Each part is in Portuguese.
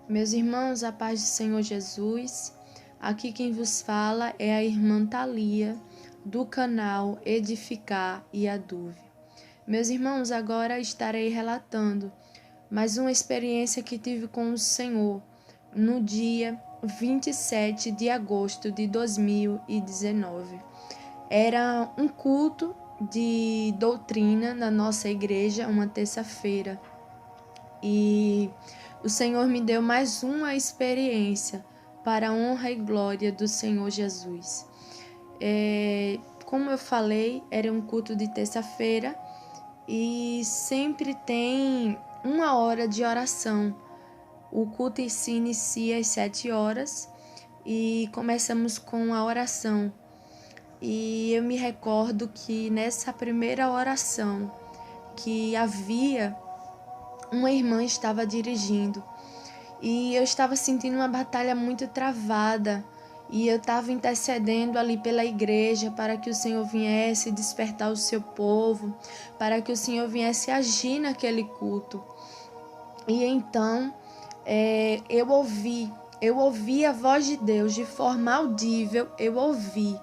Meus irmãos, a paz do Senhor Jesus. Aqui quem vos fala é a irmã Thalia, do canal Edificar e Aduve. Meus irmãos, agora estarei relatando mais uma experiência que tive com o Senhor no dia 27 de agosto de 2019. Era um culto de doutrina na nossa igreja, uma terça-feira. E o Senhor me deu mais uma experiência para a honra e glória do Senhor Jesus. Como eu falei, era um culto de terça-feira e sempre tem 1 hora de oração. O culto se inicia às 7 horas e começamos com a oração. E eu me recordo que nessa primeira oração que havia uma irmã estava dirigindo e eu estava sentindo uma batalha muito travada e eu estava intercedendo ali pela igreja para que o Senhor viesse despertar o seu povo, para que o Senhor viesse agir naquele culto. E então eu ouvi a voz de Deus de forma audível, eu ouvi.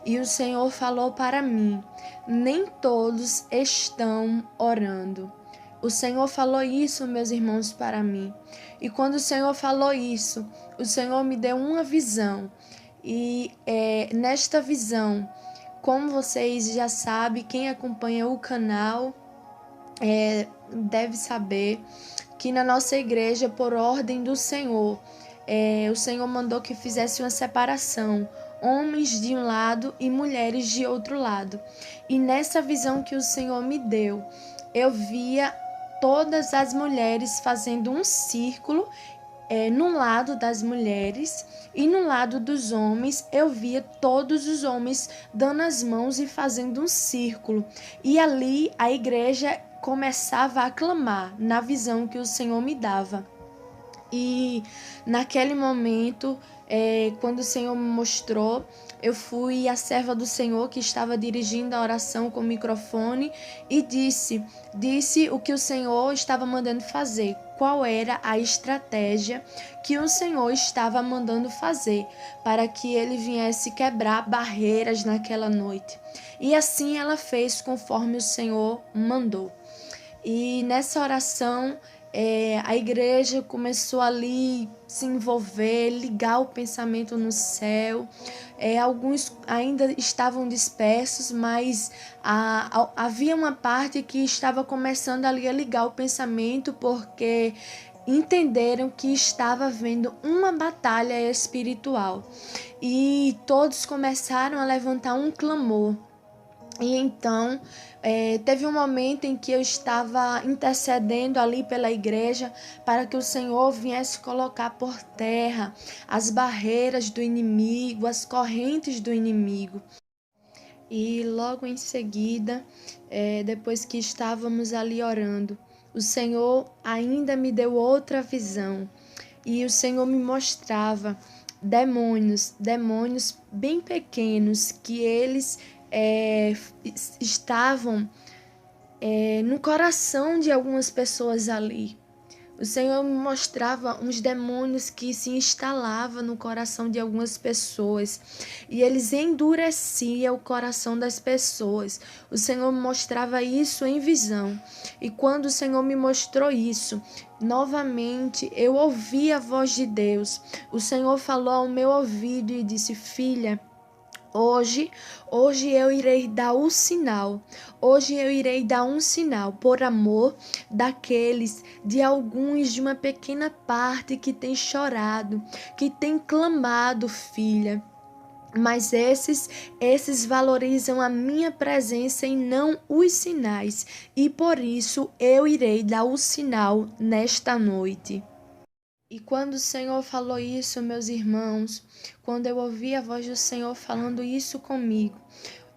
E o Senhor falou para mim: nem todos estão orando. O Senhor falou isso, meus irmãos, para mim. E quando o Senhor falou isso, o Senhor me deu uma visão. E nesta visão, como vocês já sabem, quem acompanha o canal deve saber que na nossa igreja, por ordem do Senhor, o Senhor mandou que fizesse uma separação, homens de um lado e mulheres de outro lado. E nessa visão que o Senhor me deu, eu via todas as mulheres fazendo um círculo no lado das mulheres, e no lado dos homens eu via todos os homens dando as mãos e fazendo um círculo. E ali a igreja começava a clamar na visão que o Senhor me dava. E naquele momento, quando o Senhor me mostrou, eu fui a serva do Senhor que estava dirigindo a oração com o microfone e disse o que o Senhor estava mandando fazer, qual era a estratégia que o Senhor estava mandando fazer para que ele viesse quebrar barreiras naquela noite. E assim ela fez conforme o Senhor mandou. E nessa oração, a igreja começou ali se envolver, ligar o pensamento no céu. Alguns ainda estavam dispersos, mas havia uma parte que estava começando ali a ligar o pensamento, porque entenderam que estava havendo uma batalha espiritual. E todos começaram a levantar um clamor. E então, teve um momento em que eu estava intercedendo ali pela igreja para que o Senhor viesse colocar por terra as barreiras do inimigo, as correntes do inimigo. E logo em seguida, depois que estávamos ali orando, o Senhor ainda me deu outra visão. E o Senhor me mostrava demônios bem pequenos, que eles estavam no coração de algumas pessoas ali. O Senhor me mostrava uns demônios que se instalavam no coração de algumas pessoas e eles endureciam o coração das pessoas. O Senhor me mostrava isso em visão. E quando o Senhor me mostrou isso, novamente eu ouvi a voz de Deus. O Senhor falou ao meu ouvido e disse: filha, Hoje eu irei dar o sinal. Hoje eu irei dar um sinal por amor de alguns, de uma pequena parte que tem chorado, que tem clamado, filha. Mas esses valorizam a minha presença e não os sinais. E por isso eu irei dar o sinal nesta noite. E quando o Senhor falou isso, meus irmãos, quando eu ouvi a voz do Senhor falando isso comigo,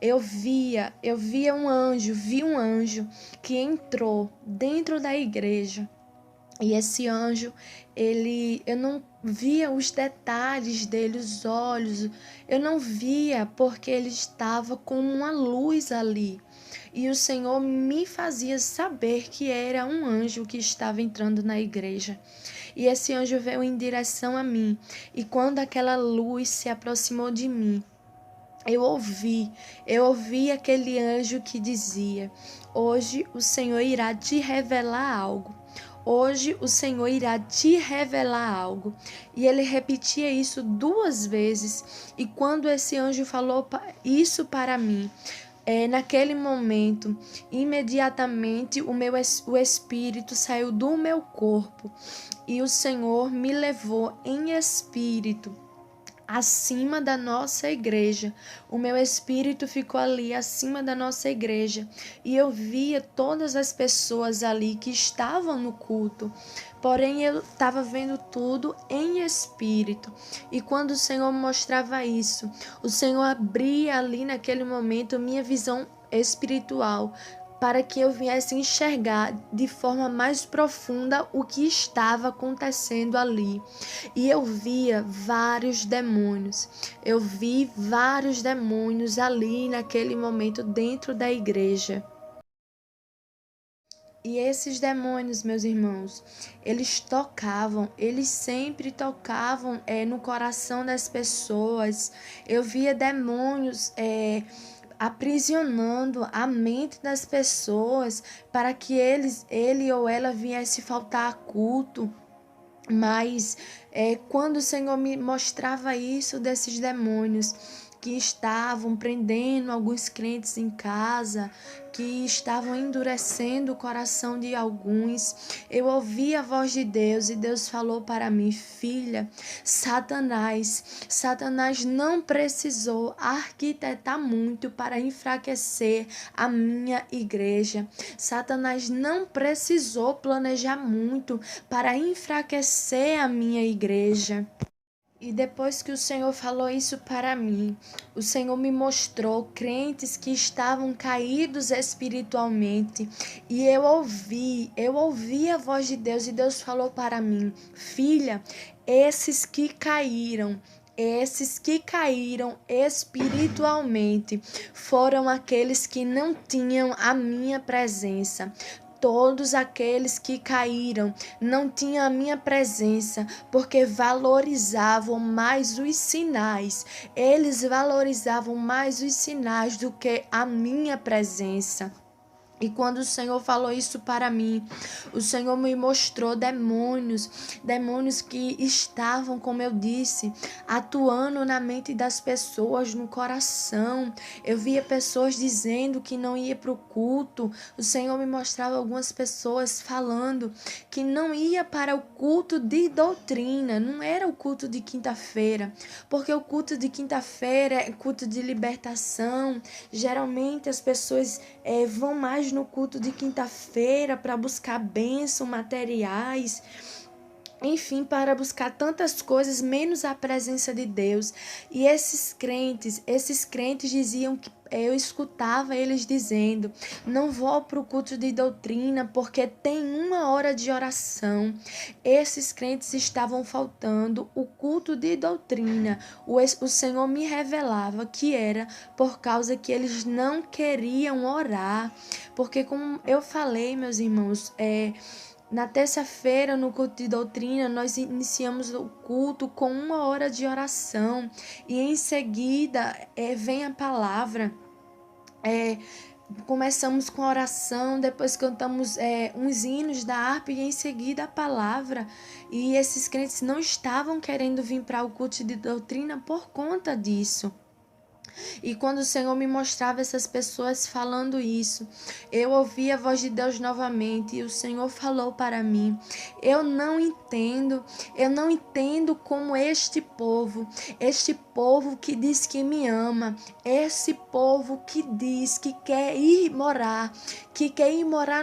eu vi um anjo que entrou dentro da igreja. E esse anjo, eu não via os detalhes dele, os olhos, eu não via porque ele estava com uma luz ali. E o Senhor me fazia saber que era um anjo que estava entrando na igreja. e esse anjo veio em direção a mim. E quando aquela luz se aproximou de mim, eu ouvi aquele anjo que dizia: hoje o Senhor irá te revelar algo. Hoje o Senhor irá te revelar algo. E ele repetia isso 2 vezes. E quando esse anjo falou isso para mim, naquele momento, imediatamente o espírito saiu do meu corpo e o Senhor me levou em espírito acima da nossa igreja. O meu espírito ficou ali acima da nossa igreja e eu via todas as pessoas ali que estavam no culto. Porém, eu estava vendo tudo em espírito. E quando o Senhor mostrava isso, o Senhor abria ali naquele momento minha visão espiritual, para que eu viesse enxergar de forma mais profunda o que estava acontecendo ali. E eu via vários demônios. Eu vi vários demônios ali naquele momento dentro da igreja. E esses demônios, meus irmãos, eles sempre tocavam no coração das pessoas. Eu via demônios aprisionando a mente das pessoas para que ele ou ela viesse faltar a culto. Mas quando o Senhor me mostrava isso desses demônios que estavam prendendo alguns crentes em casa, que estavam endurecendo o coração de alguns, eu ouvi a voz de Deus e Deus falou para mim: filha, Satanás não precisou arquitetar muito para enfraquecer a minha igreja. Satanás não precisou planejar muito para enfraquecer a minha igreja. E depois que o Senhor falou isso para mim, o Senhor me mostrou crentes que estavam caídos espiritualmente. E eu ouvi a voz de Deus e Deus falou para mim: filha, esses que caíram espiritualmente foram aqueles que não tinham a minha presença. Todos aqueles que caíram não tinham a minha presença, porque valorizavam mais os sinais. Eles valorizavam mais os sinais do que a minha presença. E quando o Senhor falou isso para mim, o Senhor me mostrou demônios que estavam, como eu disse, atuando na mente das pessoas, no coração. Eu via pessoas dizendo que não ia para o culto. O Senhor me mostrava algumas pessoas falando que não ia para o culto de doutrina, não era o culto de quinta-feira, porque o culto de quinta-feira é culto de libertação. Geralmente as pessoas vão mais no culto de quinta-feira para buscar bênção, materiais, enfim, para buscar tantas coisas menos a presença de Deus. E esses crentes diziam que eu escutava eles dizendo: não vou para o culto de doutrina porque tem 1 hora de oração. Esses crentes estavam faltando o culto de doutrina. O Senhor me revelava que era por causa que eles não queriam orar. Porque, como eu falei, meus irmãos, na terça-feira, no culto de doutrina, nós iniciamos o culto com 1 hora de oração e em seguida vem a palavra. Começamos com a oração, depois cantamos uns hinos da harpa e em seguida a palavra. E esses crentes não estavam querendo vir para o culto de doutrina por conta disso. E quando o Senhor me mostrava essas pessoas falando isso, eu ouvi a voz de Deus novamente e o Senhor falou para mim: eu não entendo como este povo que diz que me ama, esse povo que diz que quer ir morar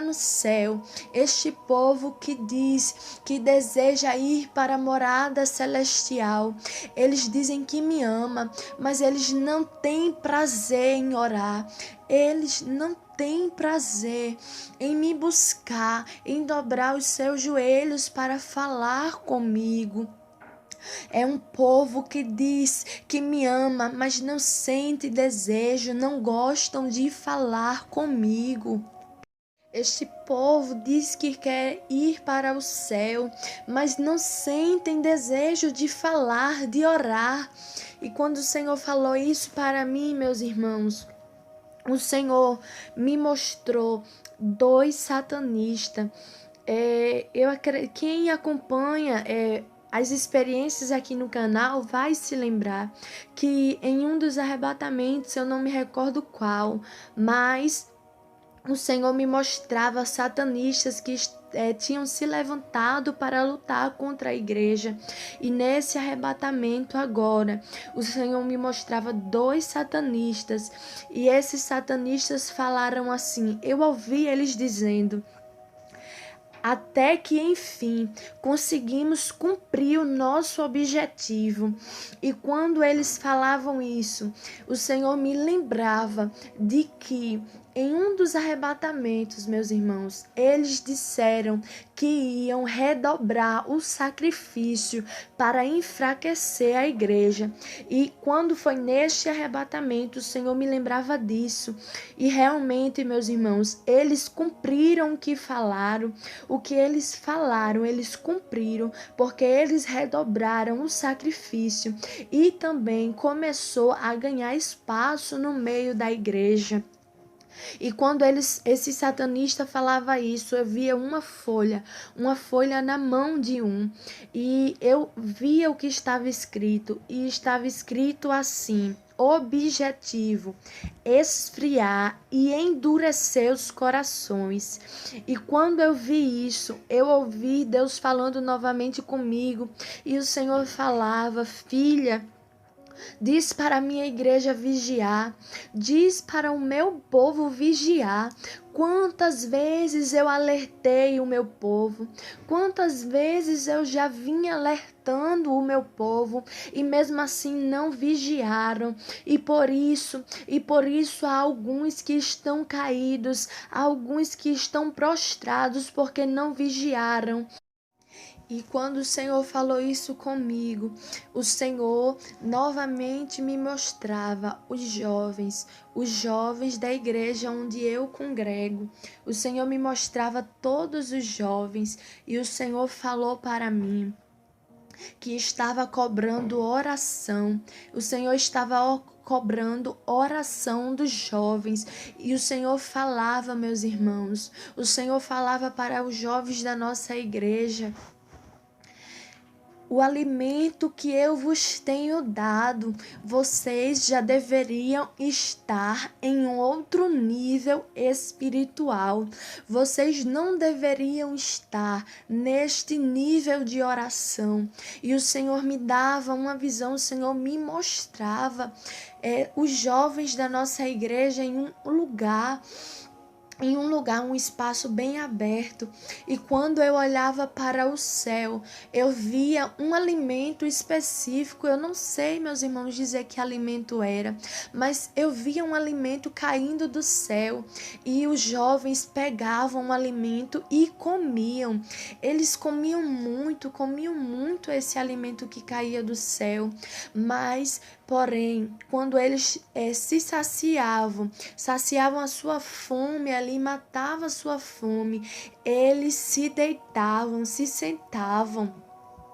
no céu, este povo que diz que deseja ir para a morada celestial, eles dizem que me ama, mas eles não têm prazer em orar, eles não têm prazer em me buscar, em dobrar os seus joelhos para falar comigo. É um povo que diz que me ama, mas não sente desejo, não gostam de falar comigo. Este povo diz que quer ir para o céu, mas não sentem desejo de falar, de orar. E quando o Senhor falou isso para mim, meus irmãos, o Senhor me mostrou dois satanistas. Quem acompanha as experiências aqui no canal vai se lembrar que em um dos arrebatamentos, eu não me recordo qual, mas o Senhor me mostrava satanistas que tinham se levantado para lutar contra a igreja. E nesse arrebatamento agora, o Senhor me mostrava dois satanistas. E esses satanistas falaram assim, eu ouvi eles dizendo: até que enfim conseguimos cumprir o nosso objetivo. E quando eles falavam isso, o Senhor me lembrava de que em um dos arrebatamentos, meus irmãos, eles disseram que iam redobrar o sacrifício para enfraquecer a igreja. E quando foi neste arrebatamento, o Senhor me lembrava disso. E realmente, meus irmãos, eles cumpriram o que falaram. O que eles falaram, eles cumpriram, porque eles redobraram o sacrifício e também começou a ganhar espaço no meio da igreja. E quando esse satanista falava isso, eu via uma folha na mão de um, e eu via o que estava escrito, e estava escrito assim: objetivo, esfriar e endurecer os corações. E quando eu vi isso, eu ouvi Deus falando novamente comigo, e o Senhor falava: filha, diz para a minha igreja vigiar, diz para o meu povo vigiar. Quantas vezes eu alertei o meu povo, quantas vezes eu já vim alertando o meu povo e mesmo assim não vigiaram. E por isso há alguns que estão caídos, há alguns que estão prostrados porque não vigiaram. E quando o Senhor falou isso comigo, o Senhor novamente me mostrava os jovens da igreja onde eu congrego. O Senhor me mostrava todos os jovens e o Senhor falou para mim que estava cobrando oração. O Senhor estava cobrando oração dos jovens. E o Senhor falava, meus irmãos, o Senhor falava para os jovens da nossa igreja: o alimento que eu vos tenho dado, vocês já deveriam estar em outro nível espiritual. Vocês não deveriam estar neste nível de oração. E o Senhor me dava uma visão, o Senhor me mostrava os jovens da nossa igreja em um lugar, um espaço bem aberto, e quando eu olhava para o céu, eu via um alimento específico. Eu não sei, meus irmãos, dizer que alimento era, mas eu via um alimento caindo do céu, e os jovens pegavam o alimento e comiam. Eles comiam muito esse alimento que caía do céu, mas porém, quando eles se saciavam a sua fome ali, matavam a sua fome, eles se deitavam, se sentavam.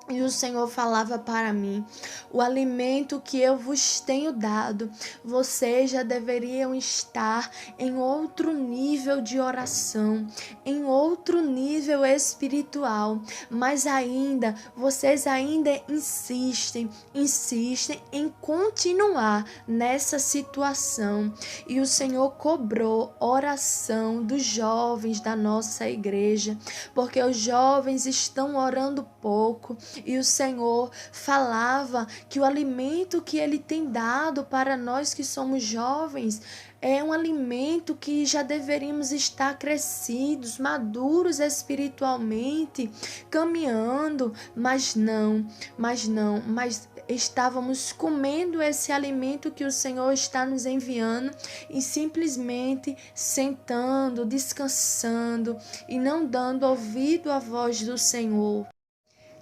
E o Senhor falava para mim: o alimento que eu vos tenho dado, vocês já deveriam estar em outro nível de oração, em outro nível espiritual, mas ainda, vocês ainda insistem em continuar nessa situação. E o Senhor cobrou oração dos jovens da nossa igreja, porque os jovens estão orando pouco. E o Senhor falava que o alimento que Ele tem dado para nós que somos jovens é um alimento que já deveríamos estar crescidos, maduros espiritualmente, caminhando, mas estávamos comendo esse alimento que o Senhor está nos enviando e simplesmente sentando, descansando e não dando ouvido à voz do Senhor.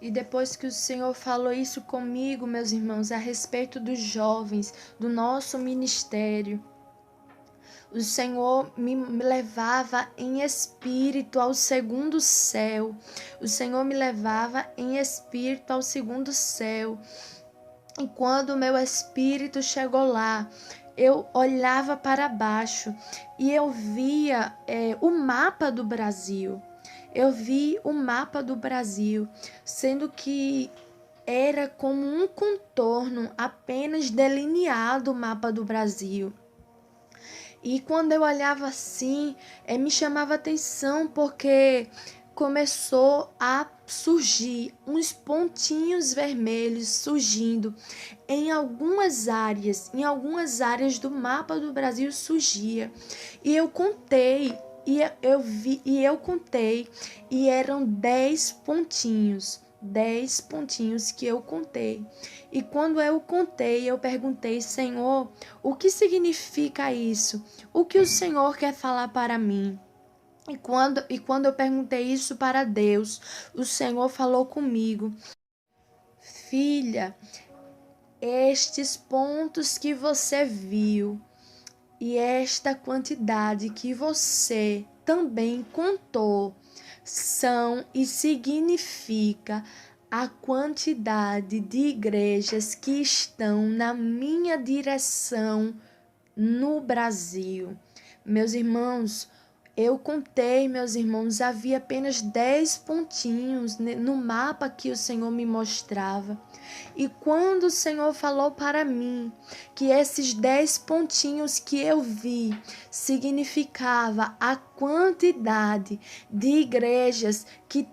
E depois que o Senhor falou isso comigo, meus irmãos, a respeito dos jovens, do nosso ministério, O Senhor me levava em espírito ao segundo céu. O Senhor me levava em espírito ao segundo céu. E quando o meu espírito chegou lá, eu olhava para baixo e eu via o mapa do Brasil. Eu vi o mapa do Brasil, sendo que era como um contorno apenas delineado o mapa do Brasil. E quando eu olhava assim, me chamava atenção porque começou a surgir uns pontinhos vermelhos surgindo em algumas áreas do mapa do Brasil surgia. E eu contei, eu contei, e eram 10 pontinhos. 10 pontinhos que eu contei. E quando eu contei, eu perguntei: Senhor, o que significa isso? O que o Senhor quer falar para mim? E quando eu perguntei isso para Deus, o Senhor falou comigo: Filha, estes pontos que você viu e esta quantidade que você também contou são e significa a quantidade de igrejas que estão na minha direção no Brasil. Meus irmãos, eu contei, meus irmãos, havia apenas 10 pontinhos no mapa que o Senhor me mostrava. E quando o Senhor falou para mim que esses 10 pontinhos que eu vi significava a quantidade de igrejas que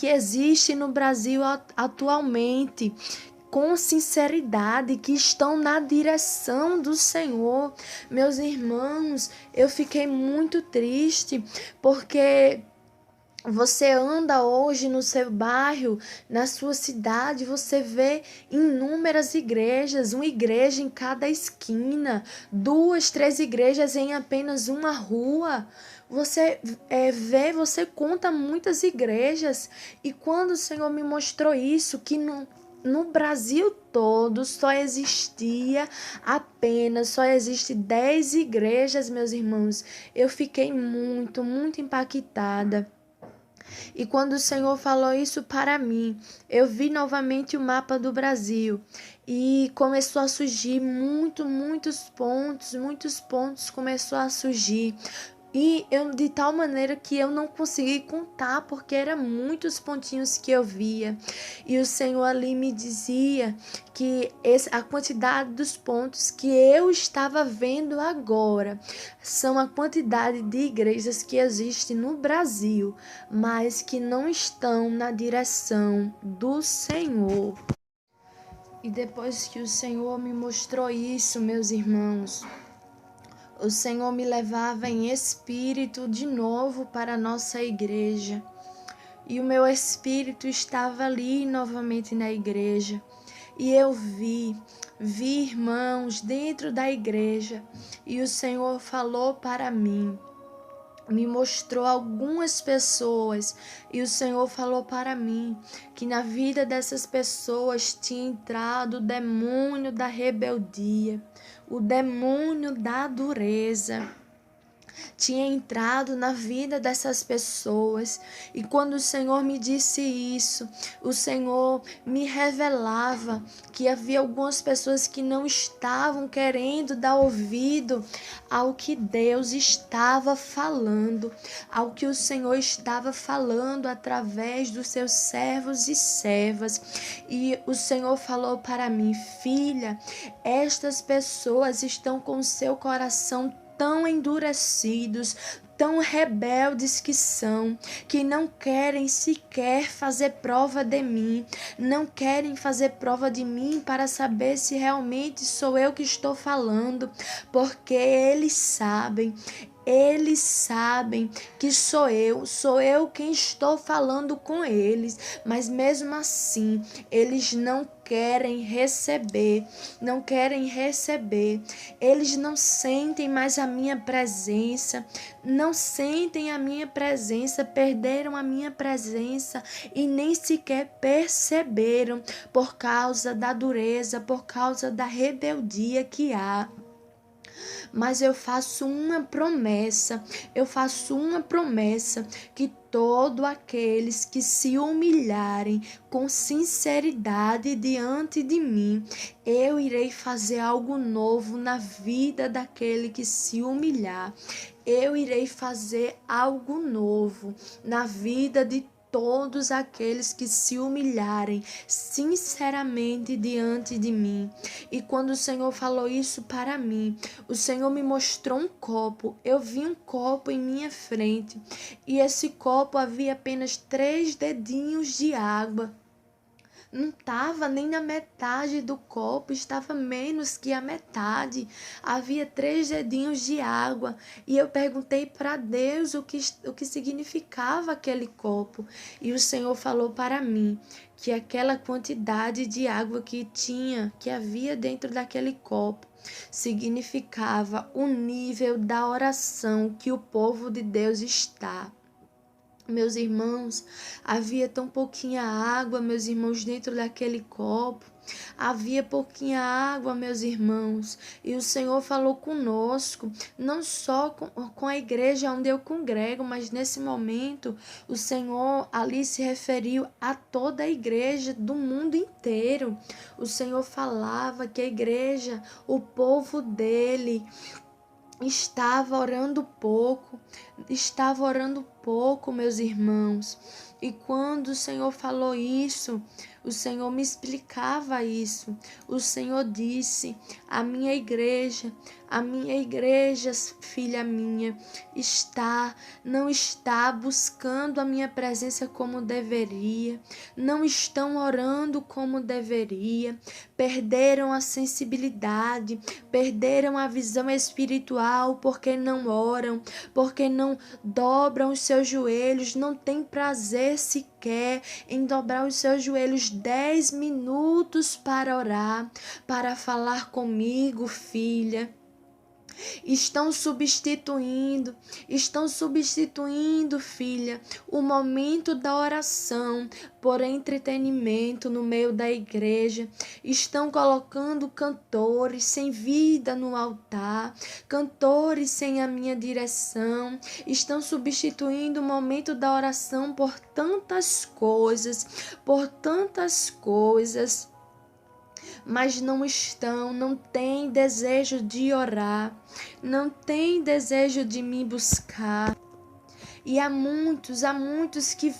existe no Brasil atualmente, com sinceridade, que estão na direção do Senhor. Meus irmãos, eu fiquei muito triste, porque você anda hoje no seu bairro, na sua cidade, você vê inúmeras igrejas, uma igreja em cada esquina, 2, 3 igrejas em apenas uma rua. Você você conta muitas igrejas. E quando o Senhor me mostrou isso, que no Brasil todo só existe 10 igrejas, meus irmãos, eu fiquei muito, muito impactada. E quando o Senhor falou isso para mim, eu vi novamente o mapa do Brasil e começou a surgir muitos pontos começou a surgir. E eu, de tal maneira que eu não consegui contar, porque eram muitos pontinhos que eu via. E o Senhor ali me dizia que a quantidade dos pontos que eu estava vendo agora são a quantidade de igrejas que existem no Brasil, mas que não estão na direção do Senhor. E depois que o Senhor me mostrou isso, meus irmãos, o Senhor me levava em espírito de novo para a nossa igreja. E o meu espírito estava ali novamente na igreja. E eu vi irmãos dentro da igreja. E o Senhor falou para mim, me mostrou algumas pessoas, e o Senhor falou para mim que na vida dessas pessoas tinha entrado o demônio da rebeldia, o demônio da dureza. Tinha entrado na vida dessas pessoas. E quando o Senhor me disse isso, o Senhor me revelava que havia algumas pessoas que não estavam querendo dar ouvido ao que Deus estava falando, ao que o Senhor estava falando através dos seus servos e servas. E o Senhor falou para mim: filha, estas pessoas estão com seu coração tão endurecidos, tão rebeldes que não querem sequer fazer prova de mim, não querem fazer prova de mim para saber se realmente sou eu que estou falando, porque eles sabem que sou eu quem estou falando com eles, mas mesmo assim, eles não querem receber, eles não sentem mais a minha presença, perderam a minha presença e nem sequer perceberam por causa da dureza, por causa da rebeldia que há. Mas eu faço uma promessa que todos aqueles que se humilharem com sinceridade diante de mim, eu irei fazer algo novo na vida daquele que se humilhar. Eu irei fazer algo novo na vida de todos aqueles que se humilharem sinceramente diante de mim. E quando o Senhor falou isso para mim, o Senhor me mostrou um copo. Eu vi um copo em minha frente e esse copo havia apenas 3 dedinhos de água. Não estava nem na metade do copo, estava menos que a metade. Havia 3 dedinhos de água. E eu perguntei para Deus o que significava aquele copo. E o Senhor falou para mim que aquela quantidade de água que havia dentro daquele copo, significava o nível da oração que o povo de Deus está. Meus irmãos, havia tão pouquinha água, meus irmãos, dentro daquele copo. Havia pouquinha água, meus irmãos, e o Senhor falou conosco, não só com a igreja onde eu congrego, mas nesse momento o Senhor ali se referiu a toda a igreja do mundo inteiro. O Senhor falava que a igreja, o povo dele, estava orando pouco, meus irmãos. E quando o Senhor falou isso, o Senhor me explicava isso. O Senhor disse: a minha igreja, filha minha, não está buscando a minha presença como deveria, não estão orando como deveria, perderam a sensibilidade, perderam a visão espiritual porque não oram, porque não dobram os seus joelhos, não tem prazer sequer em dobrar os seus joelhos 10 minutos para orar, para falar comigo, filha. Estão substituindo, filha, o momento da oração por entretenimento no meio da igreja. Estão colocando cantores sem vida no altar, cantores sem a minha direção. Estão substituindo o momento da oração por tantas coisas, mas não têm desejo de orar, não têm desejo de me buscar. E há muitos que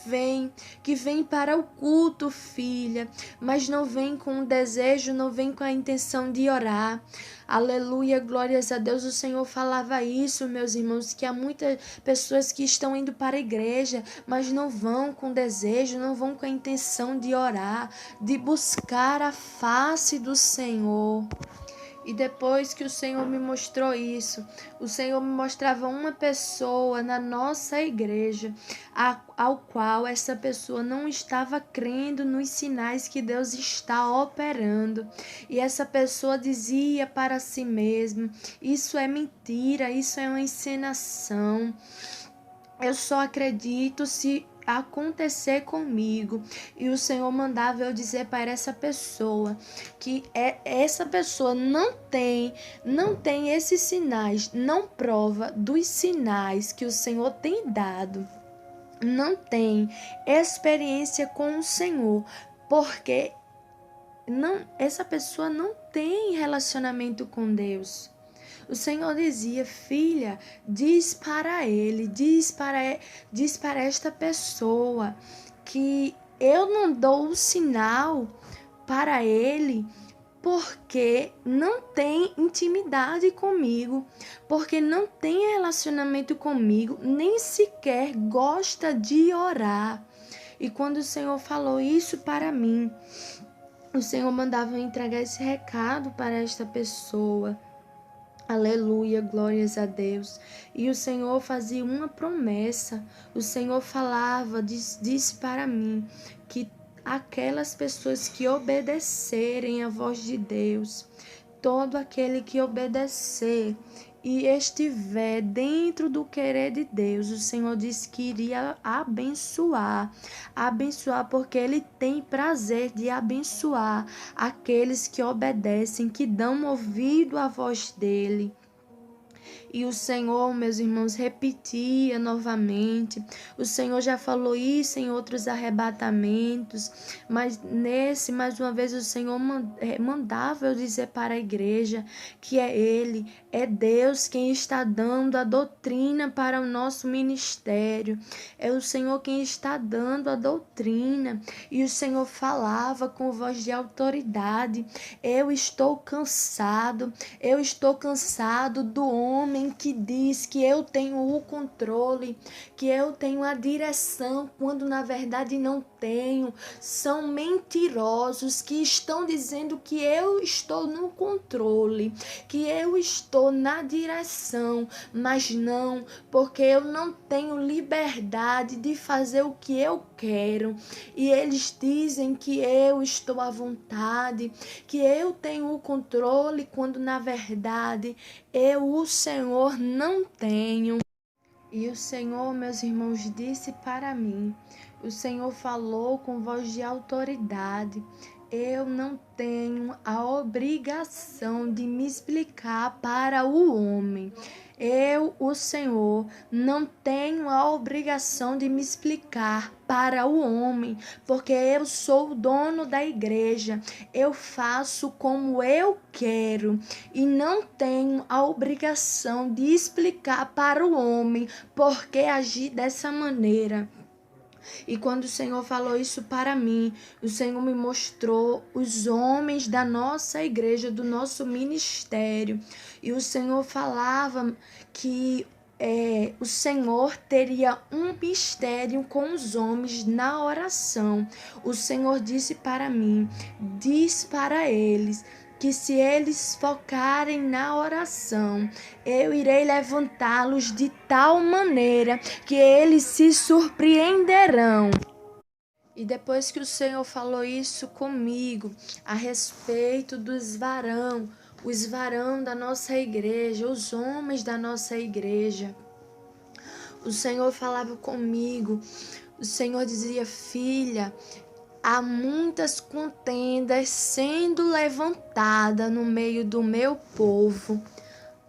vêm para o culto, filha, mas não vêm com o desejo, não vêm com a intenção de orar. Aleluia, glórias a Deus. O Senhor falava isso, meus irmãos, que há muitas pessoas que estão indo para a igreja, mas não vão com desejo, não vão com a intenção de orar, de buscar a face do Senhor. E depois que o Senhor me mostrou isso, o Senhor me mostrava uma pessoa na nossa igreja, ao qual essa pessoa não estava crendo nos sinais que Deus está operando. E essa pessoa dizia para si mesma: isso é mentira, isso é uma encenação. Eu só acredito se acontecer comigo. E o Senhor mandava eu dizer para essa pessoa que essa pessoa não tem esses sinais, não prova dos sinais que o Senhor tem dado, não tem experiência com o Senhor, porque essa pessoa não tem relacionamento com Deus. O Senhor dizia: filha, diz para esta pessoa que eu não dou o sinal para ele porque não tem intimidade comigo, porque não tem relacionamento comigo, nem sequer gosta de orar. E quando o Senhor falou isso para mim, o Senhor mandava eu entregar esse recado para esta pessoa. Aleluia, glórias a Deus. E o Senhor fazia uma promessa. O Senhor falava, disse para mim que aquelas pessoas que obedecerem à voz de Deus, todo aquele que obedecer e estiver dentro do querer de Deus, o Senhor disse que iria abençoar, porque Ele tem prazer de abençoar aqueles que obedecem, que dão ouvido à voz dEle. E o Senhor, meus irmãos, repetia novamente. O Senhor já falou isso em outros arrebatamentos, mas nesse, mais uma vez, o Senhor mandava eu dizer para a igreja que é Ele, é Deus quem está dando a doutrina para o nosso ministério. É o Senhor quem está dando a doutrina. E o Senhor falava com voz de autoridade: eu estou cansado do homem que diz que eu tenho o controle, que eu tenho a direção, quando na verdade não tenho. São mentirosos que estão dizendo que eu estou no controle, que eu estou na direção, mas não, porque eu não tenho liberdade de fazer o que eu quero. E eles dizem que eu estou à vontade, que eu tenho o controle, quando na verdade eu, o Senhor, não tenho. E o Senhor, meus irmãos, disse para mim, o Senhor falou com voz de autoridade: eu não tenho a obrigação de me explicar para o homem. Eu, o Senhor, não tenho a obrigação de me explicar para o homem, porque eu sou o dono da igreja. Eu faço como eu quero e não tenho a obrigação de explicar para o homem por que agir dessa maneira. E quando o Senhor falou isso para mim, o Senhor me mostrou os homens da nossa igreja, do nosso ministério. E o Senhor falava que o Senhor teria um mistério com os homens na oração. O Senhor disse para mim: diz para eles que se eles focarem na oração, eu irei levantá-los de tal maneira que eles se surpreenderão. E depois que o Senhor falou isso comigo, a respeito dos os varão da nossa igreja, os homens da nossa igreja, o Senhor falava comigo, o Senhor dizia: filha, há muitas contendas sendo levantadas no meio do meu povo,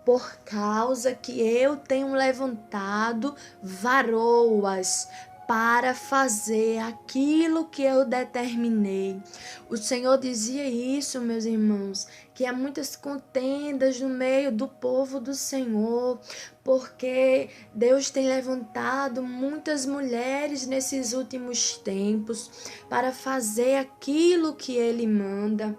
por causa que eu tenho levantado varoas para fazer aquilo que eu determinei. O Senhor dizia isso, meus irmãos, que há muitas contendas no meio do povo do Senhor, porque Deus tem levantado muitas mulheres nesses últimos tempos para fazer aquilo que Ele manda.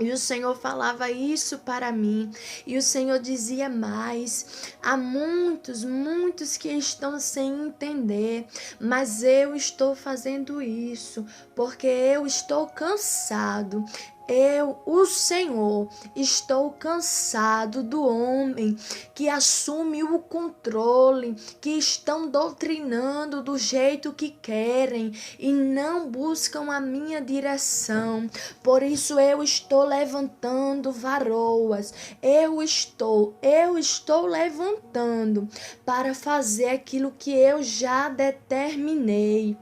E o Senhor falava isso para mim. E o Senhor dizia mais: há muitos que estão sem entender, mas eu estou fazendo isso porque eu estou cansado. Eu, o Senhor, estou cansado do homem que assume o controle, que estão doutrinando do jeito que querem e não buscam a minha direção. Por isso eu estou levantando varoas. Eu estou levantando para fazer aquilo que eu já determinei.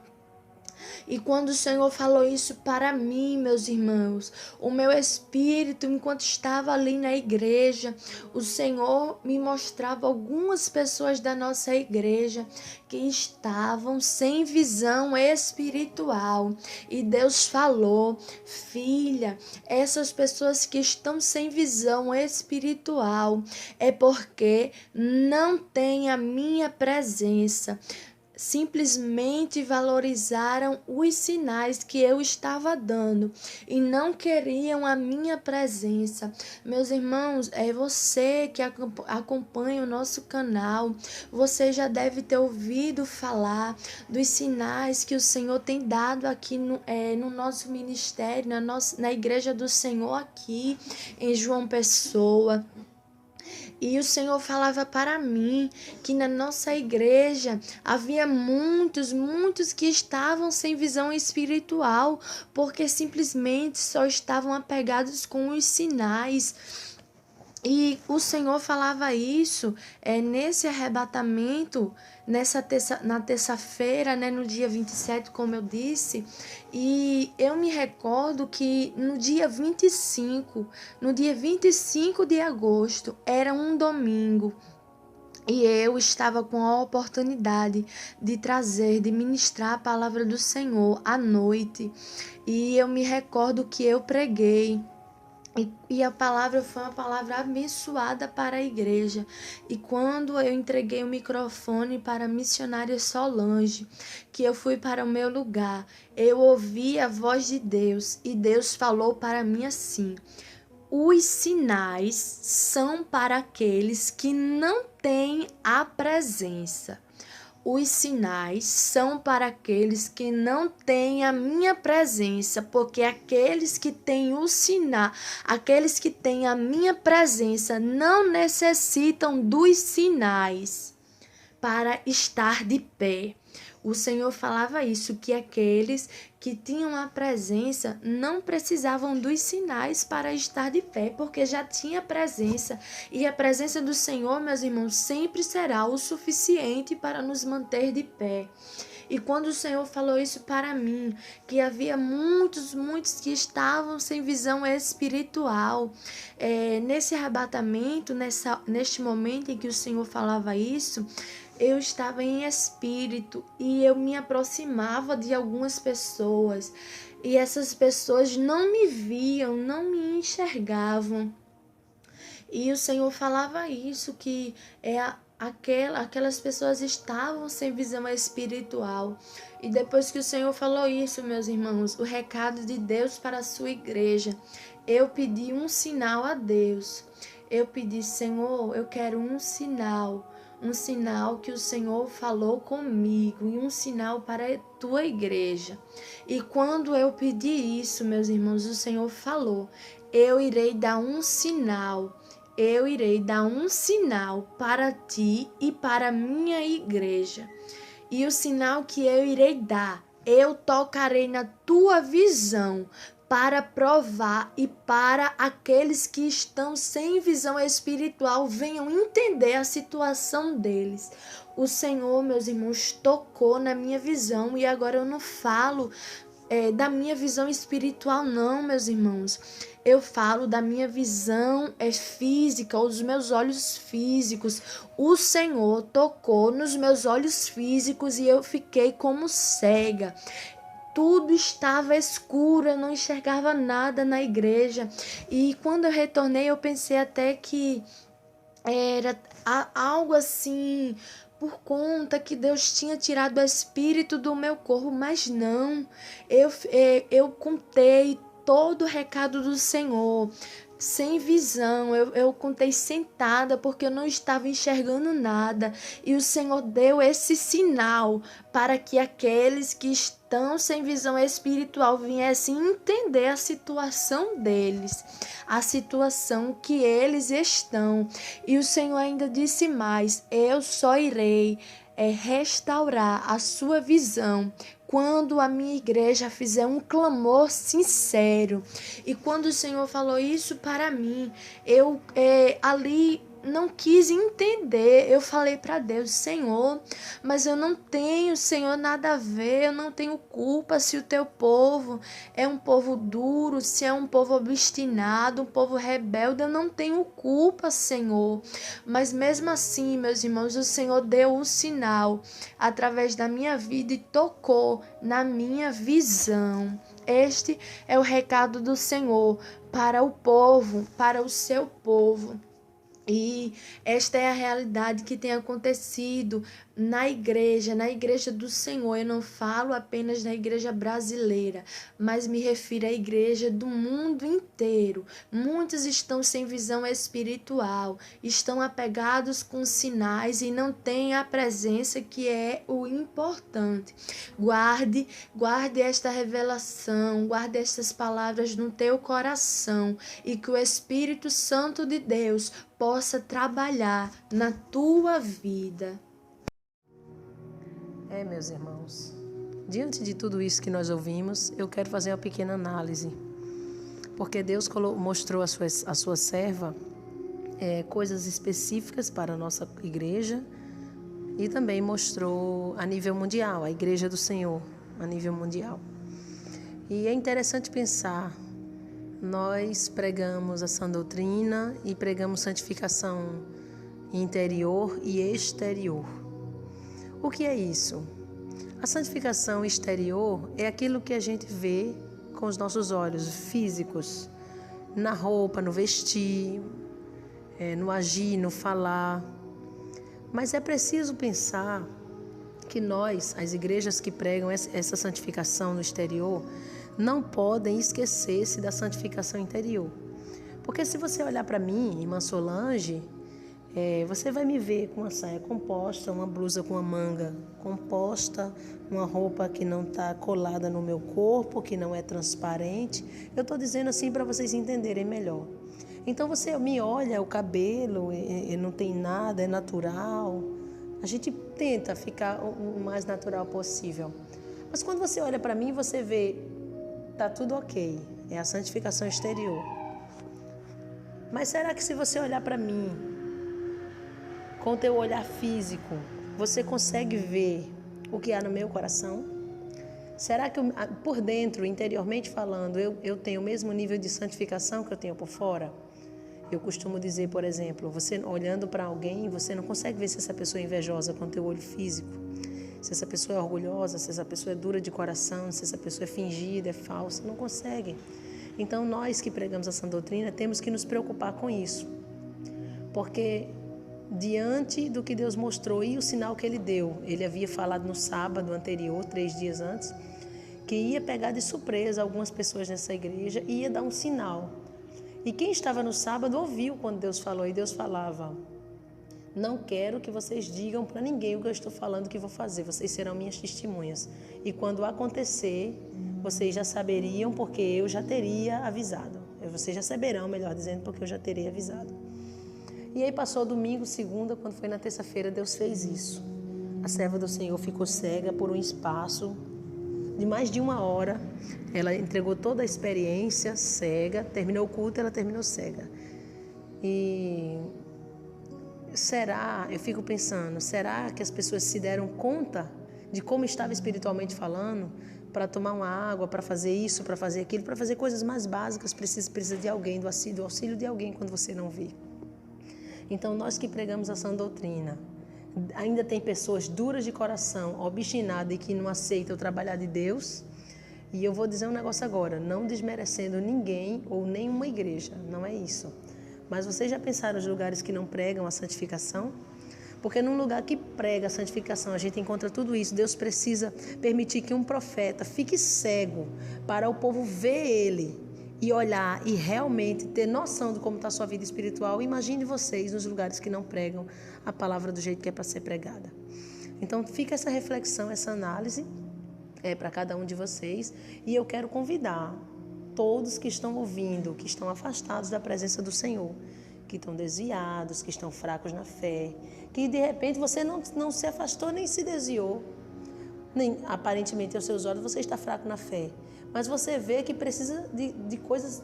E quando o Senhor falou isso para mim, meus irmãos, o meu espírito, enquanto estava ali na igreja, o Senhor me mostrava algumas pessoas da nossa igreja que estavam sem visão espiritual. E Deus falou: filha, essas pessoas que estão sem visão espiritual é porque não têm a minha presença. Simplesmente valorizaram os sinais que eu estava dando e não queriam a minha presença. Meus irmãos, é você que acompanha o nosso canal, você já deve ter ouvido falar dos sinais que o Senhor tem dado aqui no nosso ministério, na igreja do Senhor aqui em João Pessoa. E o Senhor falava para mim que na nossa igreja havia muitos que estavam sem visão espiritual, porque simplesmente só estavam apegados com os sinais. E o Senhor falava isso nesse arrebatamento, na terça-feira, né, no dia 27, como eu disse. E eu me recordo que no dia 25 de agosto, era um domingo. E eu estava com a oportunidade de ministrar a palavra do Senhor à noite. E eu me recordo que eu preguei. E a palavra foi uma palavra abençoada para a igreja. E quando eu entreguei o microfone para a missionária Solange, que eu fui para o meu lugar, eu ouvi a voz de Deus e Deus falou para mim assim: os sinais são para aqueles que não têm a presença. Os sinais são para aqueles que não têm a minha presença, porque aqueles que têm o sinal, aqueles que têm a minha presença não necessitam dos sinais para estar de pé. O Senhor falava isso, que aqueles que tinham a presença não precisavam dos sinais para estar de pé, porque já tinha presença. E a presença do Senhor, meus irmãos, sempre será o suficiente para nos manter de pé. E quando o Senhor falou isso para mim, que havia muitos que estavam sem visão espiritual, nesse arrebatamento, neste momento em que o Senhor falava isso, eu estava em espírito e eu me aproximava de algumas pessoas. E essas pessoas não me viam, não me enxergavam. E o Senhor falava isso, que aquelas pessoas estavam sem visão espiritual. E depois que o Senhor falou isso, meus irmãos, o recado de Deus para a sua igreja, eu pedi um sinal a Deus. Eu pedi: Senhor, eu quero um sinal que o Senhor falou comigo, e um sinal para a tua igreja. E quando eu pedi isso, meus irmãos, o Senhor falou: eu irei dar um sinal. Eu irei dar um sinal para ti e para a minha igreja. E o sinal que eu irei dar, eu tocarei na tua visão, para provar e para aqueles que estão sem visão espiritual venham entender a situação deles. O Senhor, meus irmãos, tocou na minha visão, e agora eu não falo da minha visão espiritual, não, meus irmãos. Eu falo da minha visão física, ou dos meus olhos físicos. O Senhor tocou nos meus olhos físicos e eu fiquei como cega. Tudo estava escuro, eu não enxergava nada na igreja. E quando eu retornei, eu pensei até que era algo assim, por conta que Deus tinha tirado o espírito do meu corpo, mas não. Eu contei todo o recado do Senhor, sem visão. Eu contei sentada, porque eu não estava enxergando nada. E o Senhor deu esse sinal para que aqueles que estão sem visão espiritual viessem entender a situação deles, a situação que eles estão. E o Senhor ainda disse mais: eu só irei restaurar a sua visão quando a minha igreja fizer um clamor sincero. E quando o Senhor falou isso para mim, eu ali não quis entender. Eu falei para Deus: Senhor, mas eu não tenho, Senhor, nada a ver, eu não tenho culpa se o teu povo é um povo duro, se é um povo obstinado, um povo rebelde, eu não tenho culpa, Senhor. Mas mesmo assim, meus irmãos, o Senhor deu um sinal através da minha vida e tocou na minha visão. Este é o recado do Senhor para o povo, para o seu povo. E esta é a realidade que tem acontecido na igreja do Senhor. Eu não falo apenas da igreja brasileira, mas me refiro à igreja do mundo inteiro. Muitos estão sem visão espiritual, estão apegados com sinais e não têm a presença, que é o importante. Guarde esta revelação, guarde estas palavras no teu coração, e que o Espírito Santo de Deus possa trabalhar na tua vida. Meus irmãos, diante de tudo isso que nós ouvimos, eu quero fazer uma pequena análise, porque Deus mostrou a sua serva coisas específicas para a nossa igreja e também mostrou a nível mundial, a Igreja do Senhor, a nível mundial. E é interessante pensar, nós pregamos a sã doutrina e pregamos santificação interior e exterior. O que é isso? A santificação exterior é aquilo que a gente vê com os nossos olhos físicos, na roupa, no vestir, no agir, no falar. Mas é preciso pensar que nós, as igrejas que pregam essa santificação no exterior, não podem esquecer-se da santificação interior. Porque se você olhar para mim, irmã Solange, você vai me ver com uma saia composta, uma blusa com uma manga composta, uma roupa que não está colada no meu corpo, que não é transparente. Eu estou dizendo assim para vocês entenderem melhor. Então você me olha, o cabelo não tem nada, é natural. A gente tenta ficar o mais natural possível. Mas quando você olha para mim, você vê, tá tudo ok, é a santificação exterior. Mas será que se você olhar para mim, com o teu olhar físico, você consegue ver o que há no meu coração? Será que por dentro, interiormente falando, eu tenho o mesmo nível de santificação que eu tenho por fora? Eu costumo dizer, por exemplo, você olhando para alguém, você não consegue ver se essa pessoa é invejosa com o teu olho físico, se essa pessoa é orgulhosa, se essa pessoa é dura de coração, se essa pessoa é fingida, é falsa, não consegue. Então nós que pregamos a sã doutrina temos que nos preocupar com isso, porque diante do que Deus mostrou e o sinal que Ele deu, Ele havia falado no sábado anterior, 3 dias antes, que ia pegar de surpresa algumas pessoas nessa igreja e ia dar um sinal. E quem estava no sábado ouviu quando Deus falou, e Deus falava: não quero que vocês digam para ninguém o que eu estou falando que vou fazer, vocês serão minhas testemunhas. E quando acontecer, vocês já saberiam porque eu já teria avisado. Vocês já saberão, melhor dizendo, porque eu já terei avisado. E aí passou domingo, segunda, quando foi na terça-feira, Deus fez isso. A serva do Senhor ficou cega por um espaço de mais de 1 hora. Ela entregou toda a experiência cega, terminou o culto, ela terminou cega. E eu fico pensando, será que as pessoas se deram conta de como estava espiritualmente falando? Para tomar uma água, para fazer isso, para fazer aquilo, para fazer coisas mais básicas, precisa de alguém, do auxílio de alguém quando você não vê. Então nós que pregamos a sã doutrina, ainda tem pessoas duras de coração, obstinadas e que não aceitam o trabalhar de Deus. E eu vou dizer um negócio agora, não desmerecendo ninguém ou nenhuma igreja, não é isso. Mas vocês já pensaram nos lugares que não pregam a santificação? Porque num lugar que prega a santificação, a gente encontra tudo isso. Deus precisa permitir que um profeta fique cego para o povo ver ele e olhar e realmente ter noção de como está a sua vida espiritual. Imagine vocês nos lugares que não pregam a palavra do jeito que é para ser pregada. Então fica essa reflexão, essa análise para cada um de vocês. E eu quero convidar todos que estão ouvindo, que estão afastados da presença do Senhor, que estão desviados, que estão fracos na fé, que de repente você não se afastou nem se desviou, nem aparentemente aos seus olhos você está fraco na fé, mas você vê que precisa de coisas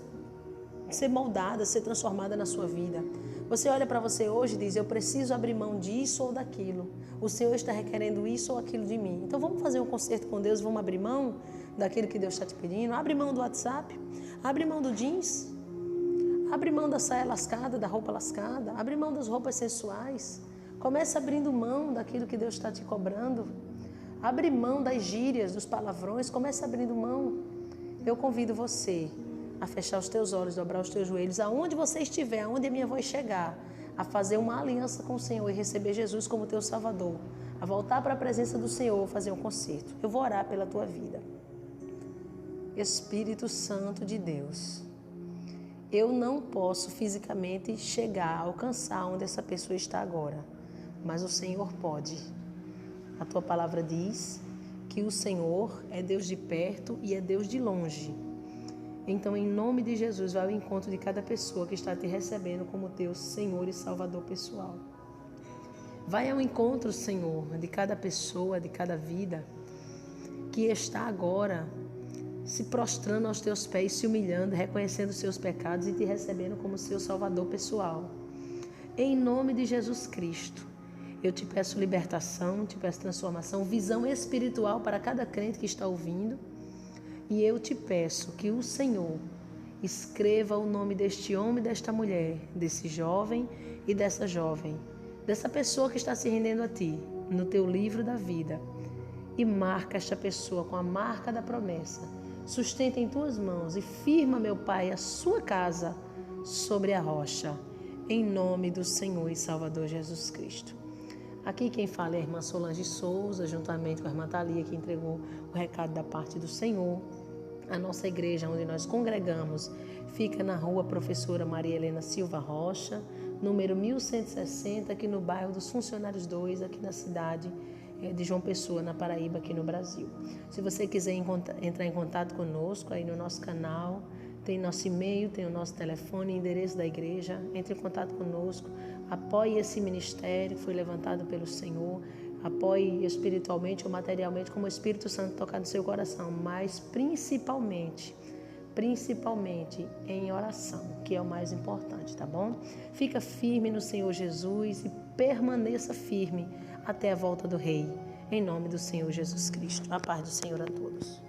ser moldadas, ser transformada na sua vida. Você olha para você hoje e diz: eu preciso abrir mão disso ou daquilo. O Senhor está requerendo isso ou aquilo de mim. Então vamos fazer um concerto com Deus, vamos abrir mão daquilo que Deus está te pedindo. Abre mão do WhatsApp, abre mão do jeans, abre mão da saia lascada, da roupa lascada, abre mão das roupas sensuais. Começa abrindo mão daquilo que Deus está te cobrando. Abre mão das gírias, dos palavrões, começa abrindo mão. Eu convido você a fechar os teus olhos, dobrar os teus joelhos, aonde você estiver, aonde a minha voz chegar, a fazer uma aliança com o Senhor e receber Jesus como teu Salvador, a voltar para a presença do Senhor, fazer um concerto. Eu vou orar pela tua vida. Espírito Santo de Deus, eu não posso fisicamente chegar, alcançar onde essa pessoa está agora, mas o Senhor pode. A tua palavra diz que o Senhor é Deus de perto e é Deus de longe. Então, em nome de Jesus, vai ao encontro de cada pessoa que está te recebendo como teu Senhor e Salvador pessoal. Vai ao encontro, Senhor, de cada pessoa, de cada vida que está agora se prostrando aos teus pés, se humilhando, reconhecendo os seus pecados e te recebendo como seu Salvador pessoal. Em nome de Jesus Cristo, eu te peço libertação, te peço transformação, visão espiritual para cada crente que está ouvindo. E eu te peço que o Senhor escreva o nome deste homem e desta mulher, desse jovem e dessa jovem, dessa pessoa que está se rendendo a ti, no teu livro da vida. E marca esta pessoa com a marca da promessa. Sustenta em tuas mãos e firma, meu Pai, a sua casa sobre a rocha. Em nome do Senhor e Salvador Jesus Cristo. Aqui quem fala é a irmã Solange Souza, juntamente com a irmã Thalia, que entregou o recado da parte do Senhor. A nossa igreja, onde nós congregamos, fica na rua Professora Maria Helena Silva Rocha, número 1160, aqui no bairro dos Funcionários 2, aqui na cidade de João Pessoa, na Paraíba, aqui no Brasil. Se você quiser entrar em contato conosco, aí no nosso canal, tem nosso e-mail, tem o nosso telefone, endereço da igreja. Entre em contato conosco, apoie esse ministério que foi levantado pelo Senhor, apoie espiritualmente ou materialmente, como o Espírito Santo tocar no seu coração, mas principalmente em oração, que é o mais importante, tá bom? Fica firme no Senhor Jesus e permaneça firme até a volta do Rei, em nome do Senhor Jesus Cristo. A paz do Senhor a todos.